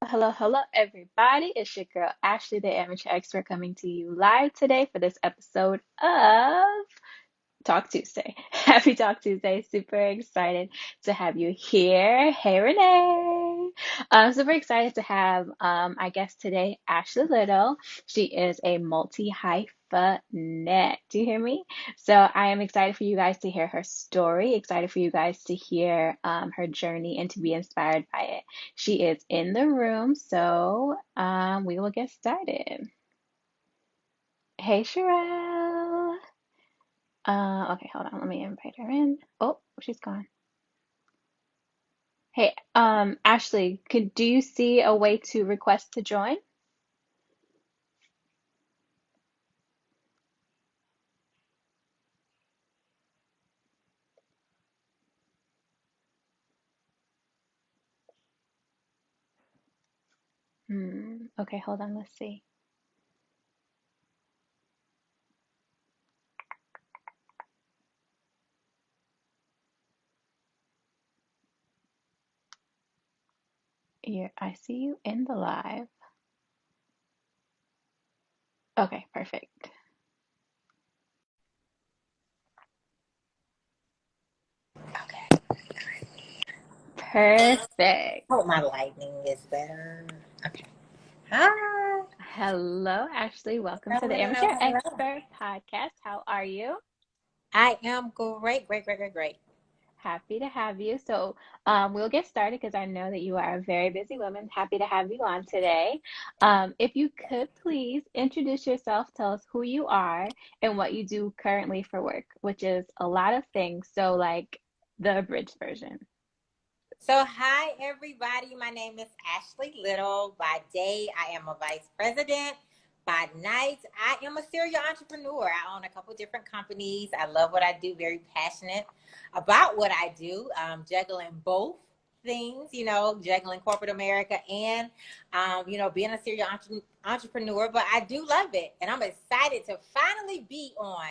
Hello, hello, everybody. It's your girl Ashley, the amateur expert, coming to you live today for this episode of Talk Tuesday. Happy Talk Tuesday. Super excited to have you here. Hey, Renee. I'm super excited to have I guess today, Ashley Little. She is a multi-hyphenate. Do you hear me? So I am excited for you guys to hear her story, excited for you guys to hear her journey and to be inspired by it. She is in the room, so we will get started. Hey, Sherelle. Okay, hold on. Let me invite her in. Oh, she's gone. Hey, Ashley, do you see a way to request to join? Okay, hold on. Let's see. Here, I see you in the live. Okay, perfect. Okay. Perfect. Hope my lightning is better. Okay. Hi. Hello, Ashley. Welcome to the Hello, Amateur hello. Expert Podcast. How are you? I am great, great, great, great, great. Happy to have you. So, we'll get started because I know that you are a very busy woman. Happy to have you on today. If you could please introduce yourself, tell us who you are and what you do currently for work, which is a lot of things. So, like the abridged version. So, hi, everybody. My name is Ashley Little. By day, I am a vice president. By night, I am a serial entrepreneur. I own a couple different companies. I love what I do, very passionate about what I do, juggling both things, juggling corporate America and, being a serial entrepreneur. But I do love it. And I'm excited to finally be on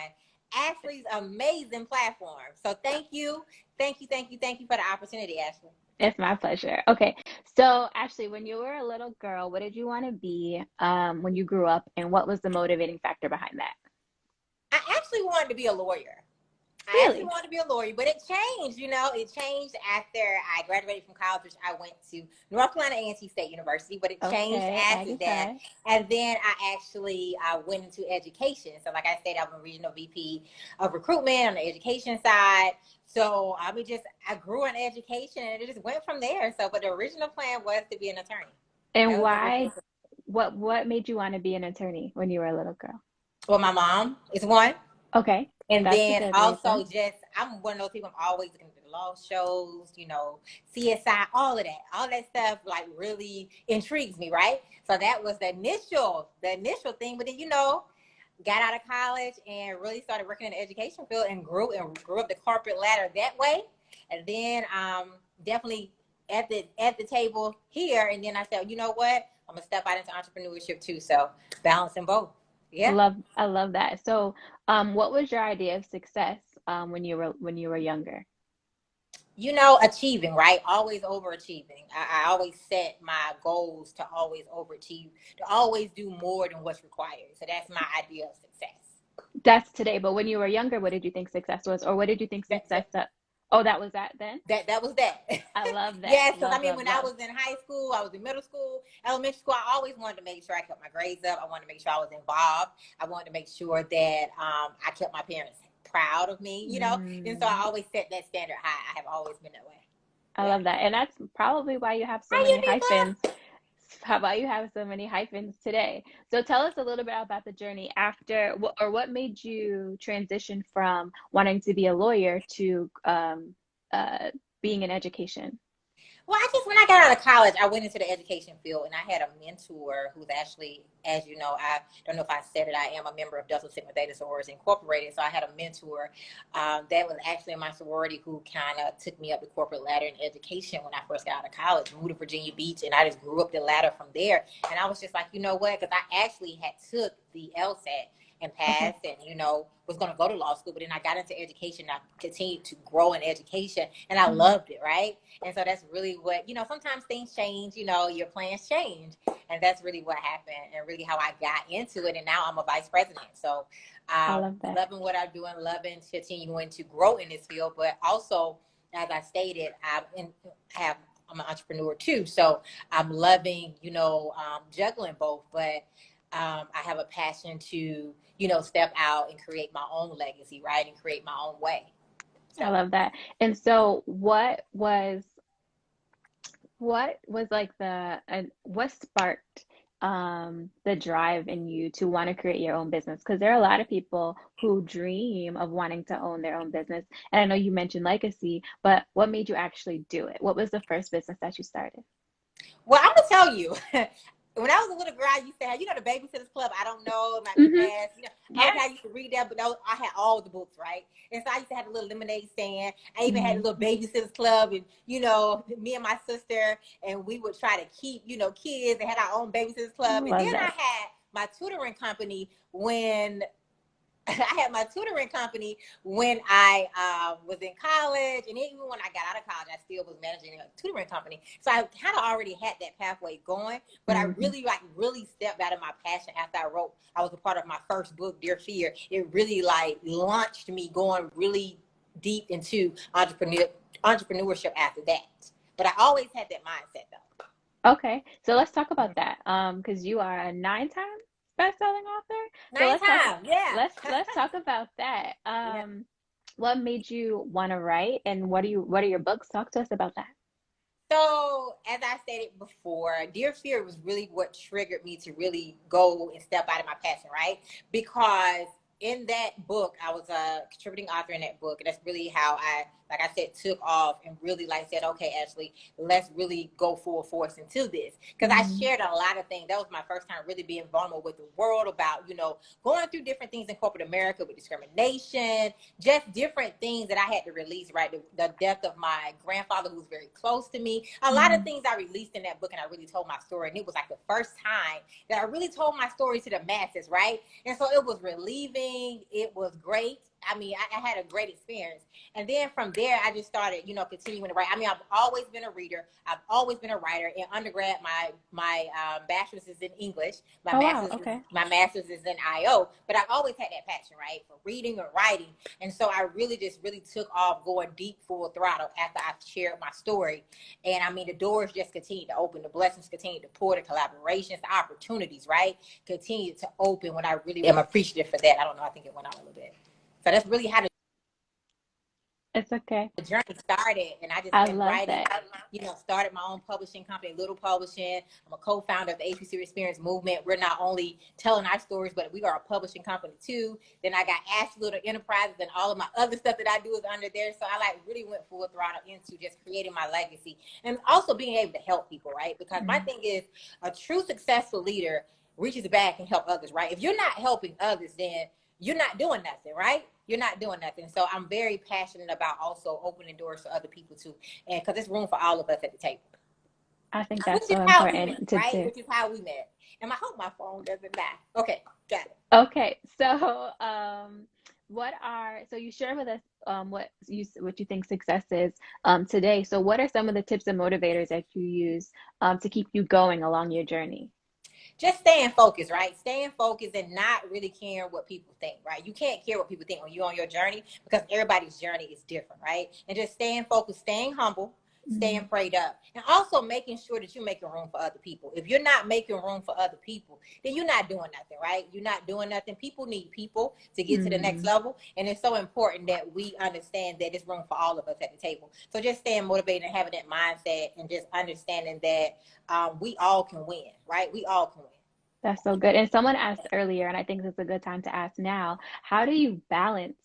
Ashley's amazing platform. So, thank you. Thank you, thank you, thank you for the opportunity, Ashley. It's my pleasure. Okay, so Ashley, when you were a little girl, what did you want to be when you grew up, and what was the motivating factor behind that? I actually wanted to be a lawyer. I actually Really? wanted to be a lawyer, but it changed. It changed after I graduated from college, which I went to North Carolina A&T State University, but it changed Okay, after Aggie that. five. And then I actually went into education. So, like I said, I'm a regional VP of recruitment on the education side. So, I grew in education and it just went from there. So, but the original plan was to be an attorney. And That was the original why? plan. What made you want to be an attorney when you were a little girl? Well, my mom is one. Okay, And that's a then good also reason. I'm one of those people. I'm always looking at the law shows, CSI, all that stuff like really intrigues me, right? So that was the initial thing. But then got out of college and really started working in the education field and grew up the corporate ladder that way. And then definitely at the table here. And then I said, you know what? I'm gonna step out into entrepreneurship too. So balancing both. Yeah. I love that. So, what was your idea of success when you were younger? Achieving, right? Always overachieving. I always set my goals to always overachieve, to always do more than what's required. So that's my idea of success. That's today, but when you were younger, what did you think success was, or what did you think That success? that Oh, that was that then. that was that. I love that. Yes, because Love, love, when I love. was in high school, I was in middle school, elementary school. I always wanted to make sure I kept my grades up. I wanted to make sure I was involved. I wanted to make sure that I kept my parents proud of me. And so I Mm, always set that standard high. I have always been that way. I Yeah. love that, and that's probably why you have so How many you did that? hyphens. How about you have so many hyphens today? So tell us a little bit about the journey after, or what made you transition from wanting to be a lawyer to uh, being in education? Well, when I got out of college, I went into the education field and I had a mentor who's actually, as you know, I don't know if I said it, I am a member of Delta Sigma Theta Sororities Incorporated. So I had a mentor that was actually in my sorority who kind of took me up the corporate ladder in education when I first got out of college, moved to Virginia Beach, and I just grew up the ladder from there. And I was just like, you know what? Because I actually had took the LSAT and Okay. passed, and was going to go to law school. But then I got into education. I continued to grow in education, and I Mhm. loved it, right? And so that's really what, sometimes things change, your plans change. And that's really what happened, and really how I got into it. And now I'm a vice president. So I love that. loving what I'm doing, loving continuing to grow in this field, but also, as I stated, I'm an entrepreneur too. So I'm loving, juggling both, but I have a passion to, step out and create my own legacy, right? And create my own way. I So, love that. And so what was like what sparked the drive in you to want to create your own business? Because there are a lot of people who dream of wanting to own their own business. And I know you mentioned legacy, but what made you actually do it? What was the first business that you started? well, I'm gonna tell you. When I was a little girl, I used to have, the Babysitters Club. I don't know, it might be Mm-hmm. past. Yes. I used to read that, but I had all the books, right? And so I used to have a little lemonade stand. I even had a Mm-hmm. little Babysitters Club, and me and my sister, and we would try to keep, kids and had our own Babysitters Club. And Love then I that. had my tutoring company when I had my tutoring company when I was in college, and even when I got out of college, I still was managing a tutoring company. So I kind of already had that pathway going, but I Mm-hmm. really stepped out of my passion after I wrote. I was a part of my first book, Dear Fear. It really launched me going really deep into entrepreneurship after that. But I always had that mindset though. Okay, so let's talk about that. Because you are a nine-time best-selling author. So Nine times, yeah. let's talk about that. Yeah. What made you want to write, and what are your books? Talk to us about that. So, as I stated before, Dear Fear was really what triggered me to really go and step out of my passion, right? Because in that book, I was a contributing author in that book. And that's really how like I said, took off and really said, okay, Ashley, let's really go full force into this. Because I Mm-hmm. shared a lot of things. That was my first time really being vulnerable with the world about, going through different things in corporate America with discrimination, just different things that I had to release, right? The death of my grandfather, who's very close to me. A lot of Mm-hmm. things I released in that book, and I really told my story. And it was like the first time that I really told my story to the masses, right? And so it was relieving. It was great. I mean, I had a great experience. And then from there, I just started, continuing to write. I mean, I've always been a reader. I've always been a writer. In undergrad, my bachelor's is in English. Oh wow, okay. My master's is in IO. But I've always had that passion, right, for reading and writing. And so I really took off going deep full throttle after I shared my story. And I mean, the doors just continue to open, the blessings continue to pour, the collaborations, the opportunities, right, continue to open when I really am appreciative for that. I don't know, I think it went out a little bit. So that's really how It's okay. the journey started, and I just I been love writing. that. Started my own publishing company, Little Publishing. I'm a co-founder of the APC Experience Movement. We're not only telling our stories, but we are a publishing company too. Then I got Ashley Little Enterprises, and all of my other stuff that I do is under there. So I really went full throttle into just creating my legacy, and also being able to help people, right? Because my Mm-hmm. thing is, a true successful leader reaches back and help others, right? If you're not helping others, then you're not doing nothing, right? You're not doing nothing. So I'm very passionate about also opening doors for other people too, and because there's room for all of us at the table, I think which that's is so how we met, important to right? do. Which is how we met. And I hope my phone doesn't die. Okay, got it. Okay, so so you share with us what you think success is today. So what are some of the tips and motivators that you use to keep you going along your journey? Just staying focused, right? Staying focused and not really caring what people think, right? You can't care what people think when you're on your journey, because everybody's journey is different, right? And just staying focused, staying humble, Mm-hmm. staying prayed up, and also making sure that you're making room for other people. If you're not making room for other people, then you're not doing nothing, right? You're not doing nothing. People need people to get to the next Mm-hmm. level. And it's so important that we understand that there's room for all of us at the table. So just staying motivated and having that mindset, and just understanding that we all can win, right? We all can win. That's so good. And someone asked earlier, and I think this is a good time to ask now, how do you balance,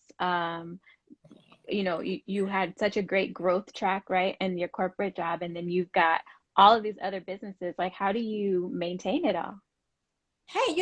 you had such a great growth track, right, in your corporate job, and then you've got all of these other businesses. Like, how do you maintain it all? Hey,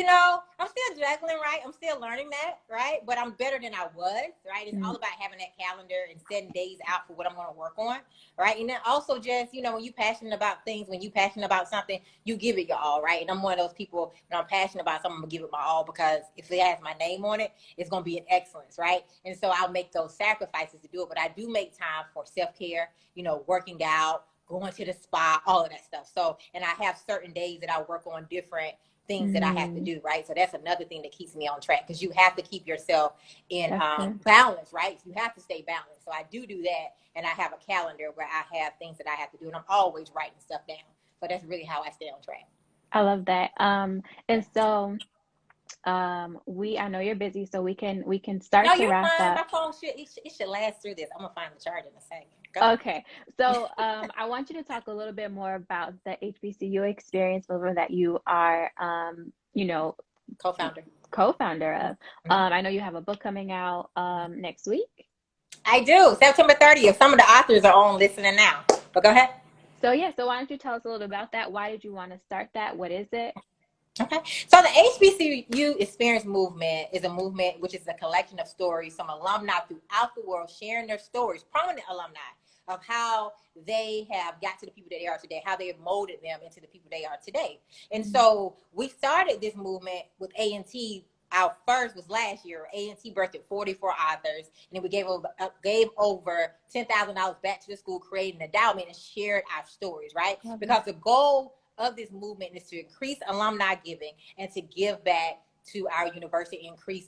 I'm still juggling, right? I'm still learning that, right? But I'm better than I was, right? It's all Mm, about having that calendar and setting days out for what I'm going to work on, right? And then also just, when you're passionate about things, when you're passionate about something, you give it your all, right? And I'm one of those people, when I'm passionate about something, I'm going to give it my all because if it has my name on it, it's going to be an excellence, right? And so I'll make those sacrifices to do it. But I do make time for self-care, working out, going to the spa, all of that stuff. So, and I have certain days that I work on different things that I have to mm, do, right? So that's another thing that keeps me on track because you have to keep yourself in that's good. balance, right? You have to stay balanced. So I do that, and I have a calendar where I have things that I have to do, and I'm always writing stuff down. So that's really how I stay on track. I love that. And so I know you're busy, so we can start No, to you're wrap fine. My up. phone should last through this. I'm gonna find the charger in a second. Go. Okay. So I want you to talk a little bit more about the HBCU experience over that you are Co-founder. co-founder of. Mm-hmm. I know you have a book coming out next week. I do. September 30th. Some of the authors are on listening now. But go ahead. So yeah, so why don't you tell us a little about that? Why did you want to start that? What is it? Okay. So the HBCU Experience Movement is a movement which is a collection of stories from alumni throughout the world sharing their stories, prominent alumni, of how they have got to the people that they are today, how they have molded them into the people they are today. And Mm, so we started this movement with A&T. Our first was last year. A&T birthed 44 authors, and then we gave over $10,000 back to the school, created an endowment, and shared our stories. Right, love that. because the goal of this movement is to increase alumni giving and to give back to our university, increase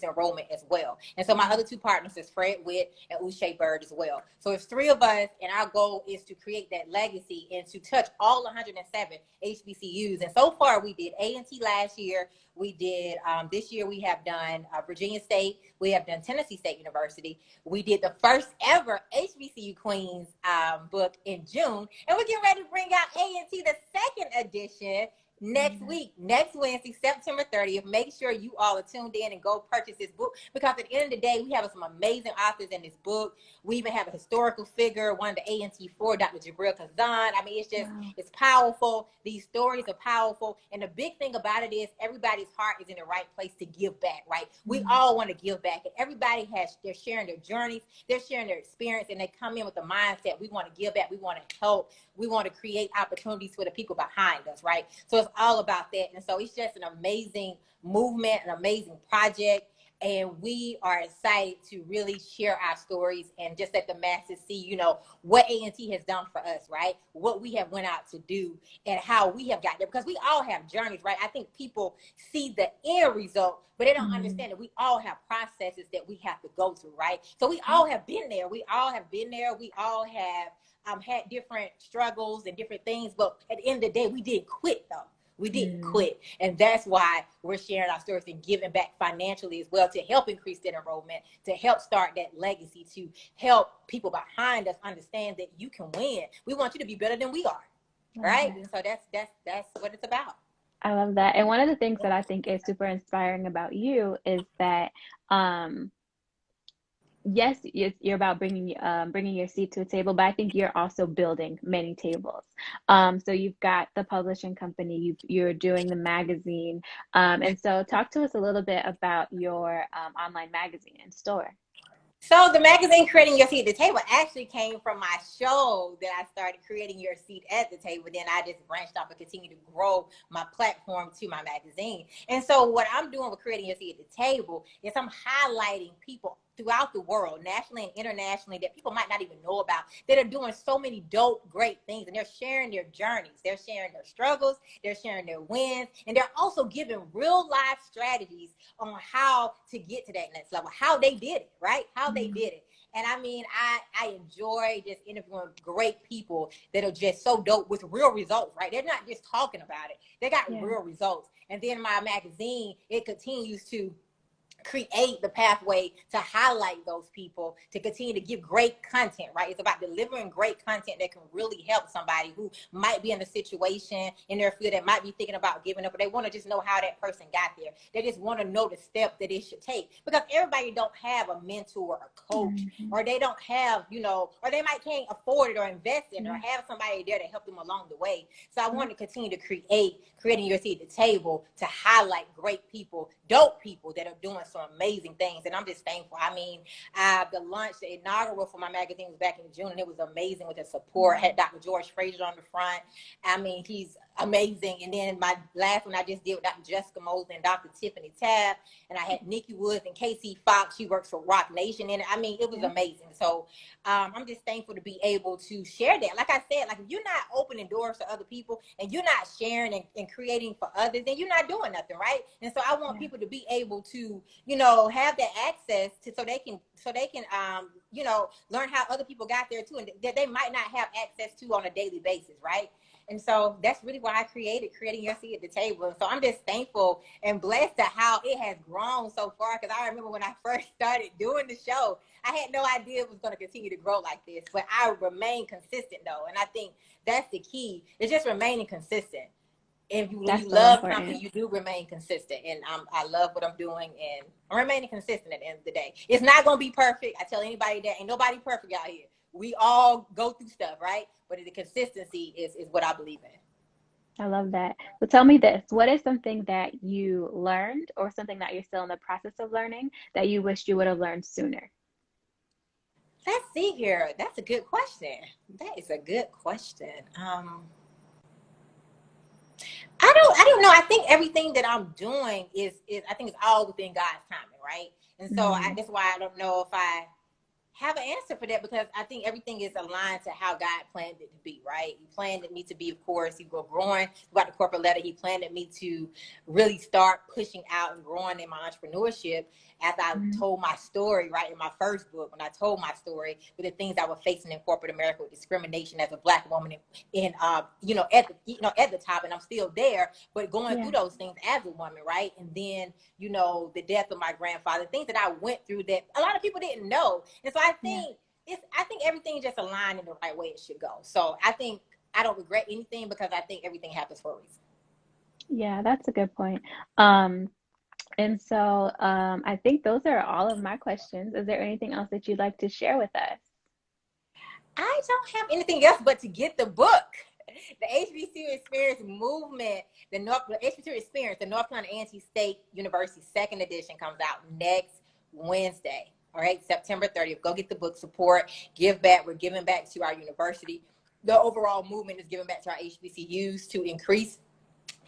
enrollment as well. And so my Mm, other two partners is Fred Witt and Uche Bird as well. So it's three of us, and our goal is to create that legacy and to touch all 107 HBCUs. And so far, we did A&T last year. We did this year. We have done Virginia State. We have done Tennessee State University. We did the first ever HBCU Queens book in June, and we're getting ready to bring out A&T the second edition next mm, week, next Wednesday, September 30th. Make sure you all are tuned in and go purchase this book because at the end of the day, we have some amazing authors in this book. We even have a historical figure, one of the A&T4, Dr. Jabril Kazan. I mean, wow. it's powerful. These stories are powerful. And the big thing about it is everybody's heart is in the right place to give back, right? We Mm, all want to give back. And everybody they're sharing their journeys, they're sharing their experience, and they come in with the mindset, we want to give back, we want to help, we want to create opportunities for the people behind us, right? So it's all about that. And so it's just an amazing movement, an amazing project. And we are excited to really share our stories and just let the masses see, what A&T has done for us, right? What we have went out to do and how we have got there. Because we all have journeys, right? I think people see the end result, but they don't mm, understand that we all have processes that we have to go through, right? So we yeah. all have been there. We all have been there. We all have had different struggles and different things, but at the end of the day, we didn't quit though. We didn't Mm, quit. And that's why we're sharing our stories and giving back financially as well to help increase that enrollment, to help start that legacy, to help people behind us understand that you can win. We want you to be better than we are. love Right? that. And so that's what it's about. I love that. And one of the things that I think is super inspiring about you is that, um, yes, you're about bringing your seat to a table, but I think you're also building many tables. So you've got the publishing company, you're doing the magazine, and so talk to us a little bit about your online magazine and store. So the magazine Creating Your Seat at the Table actually came from my show that I started Creating Your Seat at the Table. Then I just branched off and continued to grow my platform to my magazine. And so what I'm doing with Creating Your Seat at the Table is I'm highlighting people throughout the world, nationally and internationally, that people might not even know about, that are doing so many dope, great things. And they're sharing their journeys. They're sharing their struggles. They're sharing their wins. And they're also giving real life strategies on how to get to that next level, how they did it, right? How they Mm, did it. And I mean, I enjoy just interviewing great people that are just so dope with real results, right? They're not just talking about it. They got yeah. real results. And then my magazine, it continues to create the pathway to highlight those people, to continue to give great content, right? It's about delivering great content that can really help somebody who might be in a situation in their field that might be thinking about giving up, but they want to just know how that person got there. They just want to know the step that it should take, because everybody don't have a mentor or a coach, Mm-hmm. or they don't have, or they might can't afford it or invest in it, or Yeah. have somebody there to help them along the way. So I Yeah. want to continue to creating your seat at the table to highlight great people, dope people that are doing some amazing things. And I'm just thankful. I mean, the launch, the inaugural for my magazine was back in June, and it was amazing with the support. I had Dr. George Fraser on the front. I mean, he's amazing. And then my last one I just did with Dr. Jessica Mosley and Dr. Tiffany Tabb, and I had Nikki Woods and Casey Fox. She works for Rock Nation in it. I mean, it was Yeah. amazing. So I'm just thankful to be able to share that. Like I said, like if you're not opening doors to other people and you're not sharing and creating for others, then you're not doing nothing, right? And so I want Yeah. people to be able to, have that access to, so they can learn how other people got there too, and that they might not have access to on a daily basis, right? And so that's really why I creating your seat at the table. And so I'm just thankful and blessed to how it has grown so far. Because I remember when I first started doing the show, I had no idea it was going to continue to grow like this. But I remain consistent though, and I think that's the key. It's just remaining consistent. And when you That's so love something, important. you do remain consistent. And I love what I'm doing, and I'm remaining consistent at the end of the day. It's not going to be perfect. I tell anybody that ain't nobody perfect out here. We all go through stuff, right? But the consistency is what I believe in. I love that. So tell me this, what is something that you learned or something that you're still in the process of learning that you wish you would have learned sooner? Let's see here. That's a good question. That is a good question. I don't know. I think everything that I'm doing is I think it's all within God's timing, right? And so Mm, that's why I don't know if I have an answer for that, because I think everything is aligned to how God planned it to be, right? He planned me to be, of course, you go growing throughout the corporate ladder. He planned me to really start pushing out and growing in my entrepreneurship as I mm, told my story, right? In my first book, when I told my story with the things I was facing in corporate America with discrimination as a Black woman at the top, and I'm still there, but going yeah, through those things as a woman, right? And then, the death of my grandfather, things that I went through that a lot of people didn't know. And so yeah, I think everything just aligned in the right way it should go. So I think I don't regret anything, because I think everything happens for a reason. yeah, that's a good point. And so I think those are all of my questions. Is there anything else that you'd like to share with us? I don't have anything else but to get the book. The HBCU Experience Movement, the HBCU Experience, the North Carolina A&T State University second edition comes out next Wednesday. All right, September 30th. Go get the book, support, give back. We're giving back to our university. The overall movement is giving back to our HBCUs to increase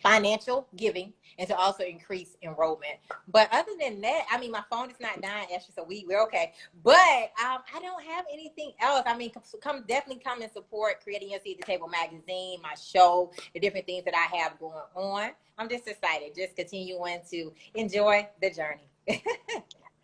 financial giving and to also increase enrollment. But other than that, I mean, my phone is not dying, Ashley, so we're okay. But I don't have anything else. I mean, definitely come and support Creating Your Seat at the Table magazine, my show, the different things that I have going on. I'm just excited, just continuing to enjoy the journey.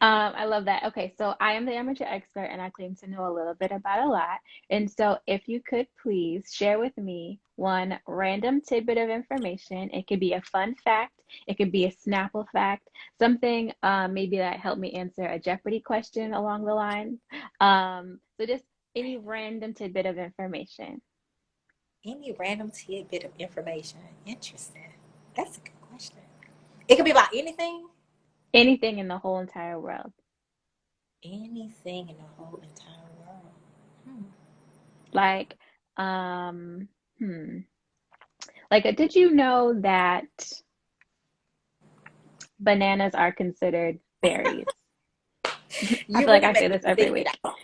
I love that. Okay, so I am the amateur expert and I claim to know a little bit about a lot. And so if you could please share with me one random tidbit of information. It could be a fun fact, it could be a Snapple fact, something maybe that helped me answer a Jeopardy question along the line. So just any random tidbit of information. Any random tidbit of information? Interesting. That's a good question. It could be about anything. Anything in the whole entire world. Anything in the whole entire world. Hmm. Like, um, hmm. Like, did you know that bananas are considered berries? I You feel like really I say make me this every think week. now.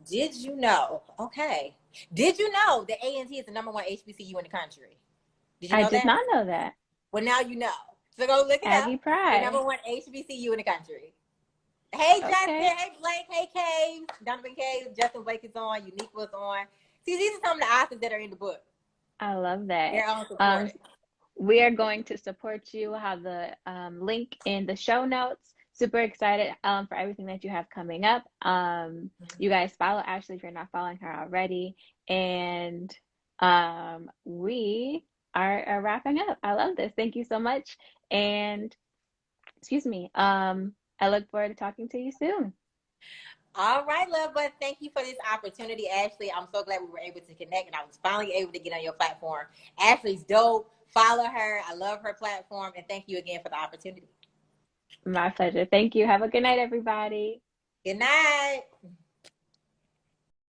Did you know? Okay. Did you know that A&T is the number one HBCU in the country? Did you I know did that? not know that. Well, now you know. So go look it up. Aggie The Pride. number one HBCU in the country. Hey, Okay. Justin. Hey, Blake. Hey, Cave. Donovan Cave. Justin Blake is on. Unique was on. See, these are some of the authors that are in the book. I love that. They're on Um, supported. we are going to support you. We'll have the link in the show notes. Super excited for everything that you have coming up. You guys follow Ashley if you're not following her already. And we are wrapping up. I love this. Thank you so much. And excuse me. I look forward to talking to you soon. All right, love bud. Thank you for this opportunity, Ashley. I'm so glad we were able to connect and I was finally able to get on your platform. Ashley's dope. Follow her. I love her platform. And thank you again for the opportunity. My pleasure. Thank you. Have a good night, everybody. Good night.